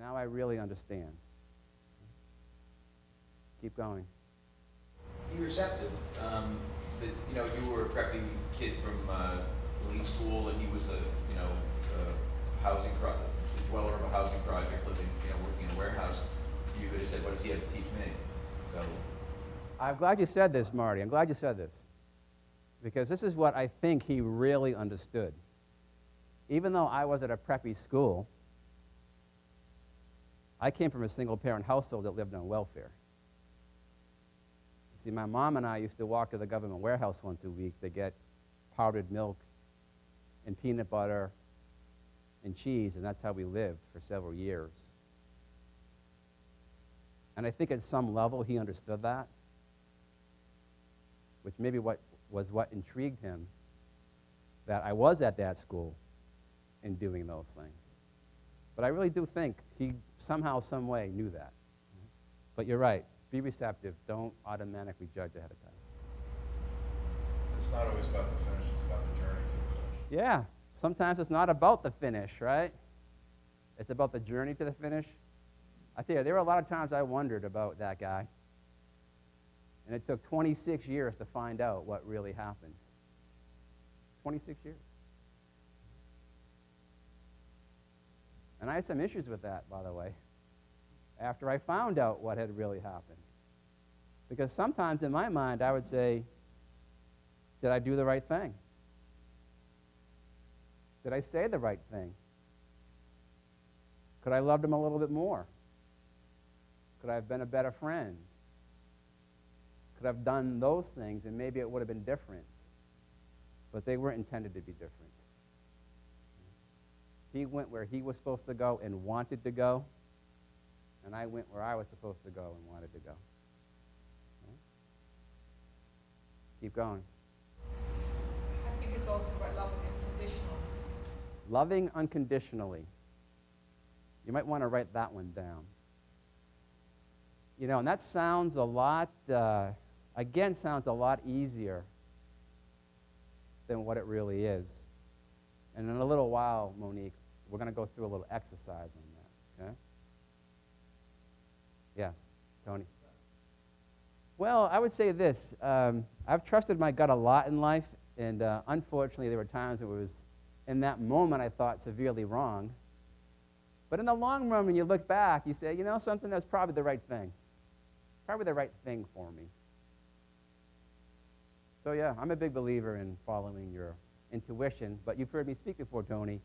Now I really understand. Keep going. Be receptive. You were a preppy kid from elite school, and he was a housing project, dweller of a housing project, living, working in a warehouse. You could have said, "What does he have to teach me?" So. I'm glad you said this, Marty. I'm glad you said this. Because this is what I think he really understood. Even though I was at a preppy school, I came from a single-parent household that lived on welfare. See, my mom and I used to walk to the government warehouse once a week to get powdered milk and peanut butter and cheese, and that's how we lived for several years. And I think at some level he understood that, which maybe what intrigued him, that I was at that school and doing those things. But I really do think he somehow, some way knew that. But you're right. Be receptive. Don't automatically judge ahead of time. It's not always about the finish. It's about the journey to the finish. Yeah. Sometimes it's not about the finish, right? It's about the journey to the finish. I tell you, there were a lot of times I wondered about that guy. And it took 26 years to find out what really happened. 26 years. And I had some issues with that, by the way, after I found out what had really happened. Because sometimes in my mind I would say, did I do the right thing? Did I say the right thing? Could I have loved him a little bit more? Could I have been a better friend? Could I have done those things and maybe it would have been different? But they weren't intended to be different. He went where he was supposed to go and wanted to go, and I went where I was supposed to go and wanted to go. Okay? Keep going. I think it's also about loving unconditionally. Loving unconditionally. You might want to write that one down. And that sounds a lot, sounds a lot easier than what it really is. And in a little while, Monique, we're going to go through a little exercise on that, okay? Yes, Tony. Well, I would say this. I've trusted my gut a lot in life, and unfortunately there were times it was, in that moment, I thought severely wrong. But in the long run, when you look back, you say, something, that's probably the right thing. Probably the right thing for me. So yeah, I'm a big believer in following your intuition, but you've heard me speak before, Tony.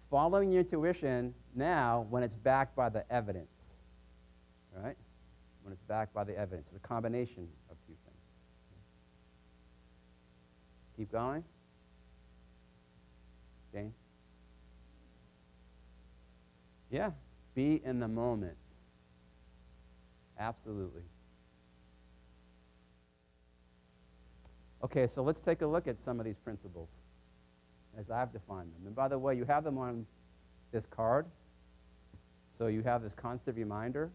Following your intuition now when it's backed by the evidence, right? When it's backed by the evidence. It's a combination of two things. Keep going. Jane? Yeah, be in the moment. Absolutely. Okay, so let's take a look at some of these principles as I've defined them. And by the way, you have them on this card, so you have this constant reminder.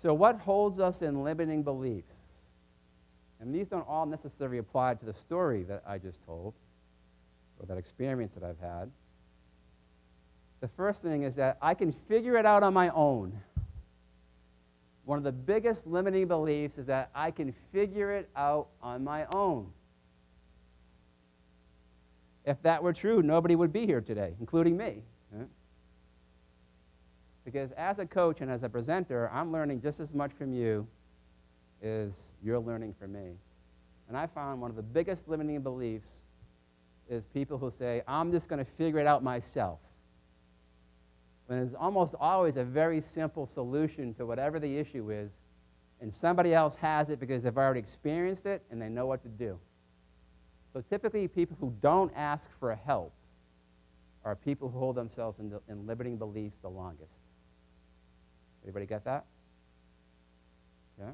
So what holds us in limiting beliefs? And these don't all necessarily apply to the story that I just told, or that experience that I've had. The first thing is that I can figure it out on my own. One of the biggest limiting beliefs is that I can figure it out on my own. If that were true, nobody would be here today, including me. Right? Because as a coach and as a presenter, I'm learning just as much from you as you're learning from me. And I found one of the biggest limiting beliefs is people who say, I'm just going to figure it out myself. When there's almost always a very simple solution to whatever the issue is, and somebody else has it because they've already experienced it and they know what to do. So typically people who don't ask for help are people who hold themselves in limiting beliefs the longest. Everybody get that? Yeah?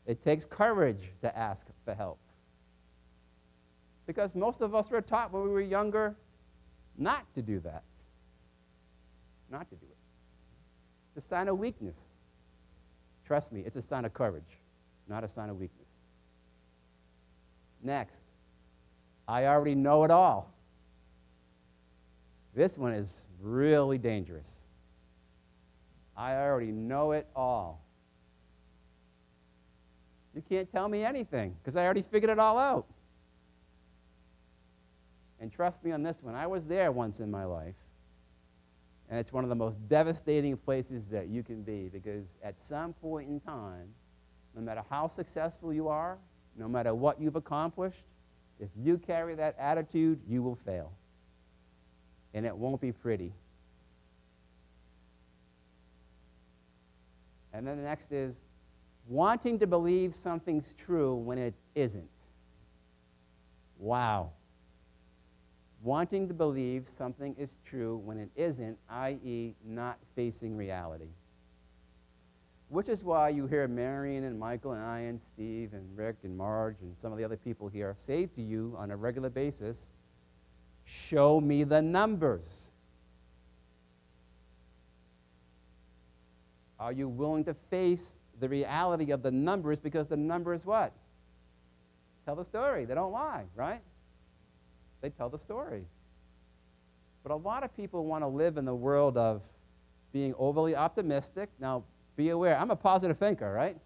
It takes courage to ask for help. Because most of us were taught when we were younger not to do that. Not to do it. It's a sign of weakness. Trust me, it's a sign of courage, not a sign of weakness. Next, I already know it all. This one is really dangerous. I already know it all. You can't tell me anything because I already figured it all out. And trust me on this one, I was there once in my life. And it's one of the most devastating places that you can be because at some point in time, no matter how successful you are, no matter what you've accomplished, if you carry that attitude, you will fail. And it won't be pretty. And then the next is wanting to believe something's true when it isn't. Wow. Wanting to believe something is true when it isn't, i.e., not facing reality. Which is why you hear Marion and Michael and I and Steve and Rick and Marge and some of the other people here say to you on a regular basis, show me the numbers. Are you willing to face the reality of the numbers because the numbers what? Tell the story. They don't lie, right? They tell the story. But a lot of people want to live in the world of being overly optimistic. Now, be aware, I'm a positive thinker, right?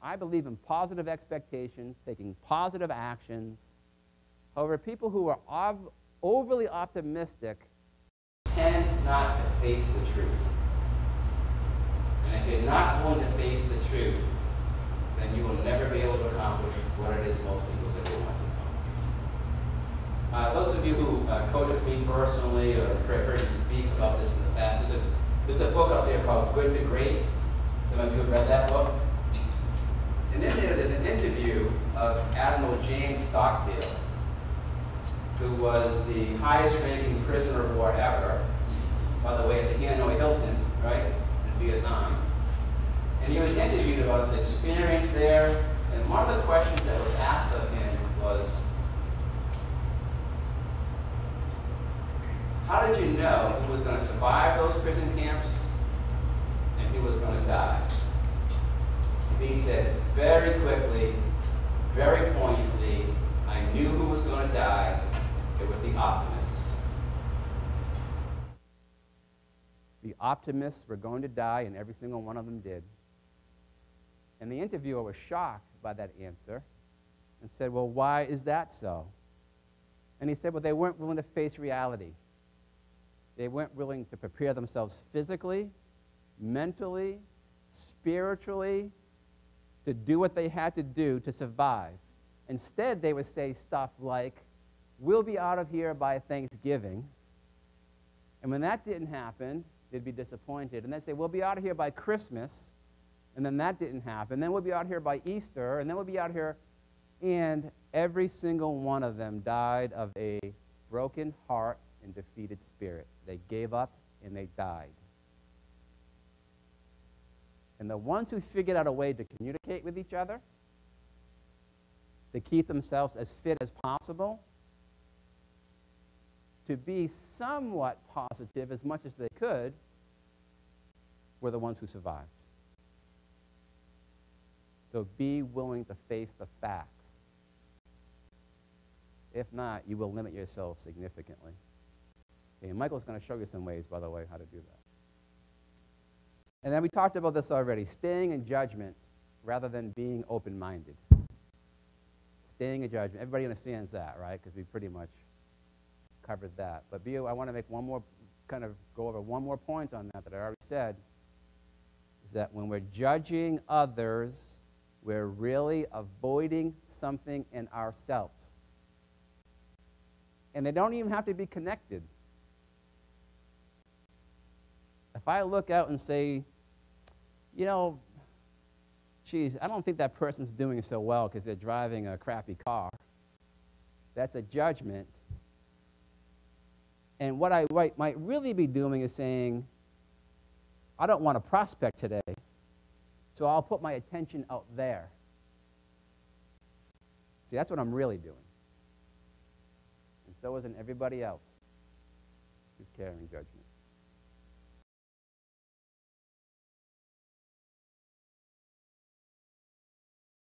I believe in positive expectations, taking positive actions. However, people who are overly optimistic tend not to face the truth. And if you're not willing to face the truth, then you will never be able to accomplish what it is most people say they want to accomplish. Those of you who coach with me personally or heard me speak about this in the past, there's a book out there called Good to Great. Some of you have read that book. And in there, there's an interview of Admiral James Stockdale, who was the highest ranking prisoner of war ever, by the way, at the Hanoi Hilton, right, in Vietnam. And he was interviewed about his experience there, and one of the questions that was asked of him was, how did you know who was going to survive those prison camps and who was going to die? And he said very quickly, very poignantly, I knew who was going to die. It was the optimists. The optimists were going to die, and every single one of them did. And the interviewer was shocked by that answer and said, well, why is that so? And he said, well, they weren't willing to face reality. They weren't willing to prepare themselves physically, mentally, spiritually, to do what they had to do to survive. Instead, they would say stuff like, we'll be out of here by Thanksgiving. And when that didn't happen, they'd be disappointed. And they'd say, we'll be out of here by Christmas. And then that didn't happen. Then we'll be out here by Easter. And then we'll be out here. And every single one of them died of a broken heart and defeated spirit. They gave up and they died. And the ones who figured out a way to communicate with each other, to keep themselves as fit as possible, to be somewhat positive as much as they could, were the ones who survived. So be willing to face the facts. If not, you will limit yourself significantly. Okay, and Michael's going to show you some ways, by the way, how to do that. And then we talked about this already, staying in judgment rather than being open-minded. Staying in judgment. Everybody understands that, right? Because we pretty much covered that. But I want to make one more, kind of go over one more point on that I already said, is that when we're judging others, we're really avoiding something in ourselves. And they don't even have to be connected. If I look out and say, you know, geez, I don't think that person's doing so well because they're driving a crappy car. That's a judgment. And what I might really be doing is saying, I don't want to prospect today, so I'll put my attention out there. See, that's what I'm really doing. And so isn't everybody else who's carrying judgment.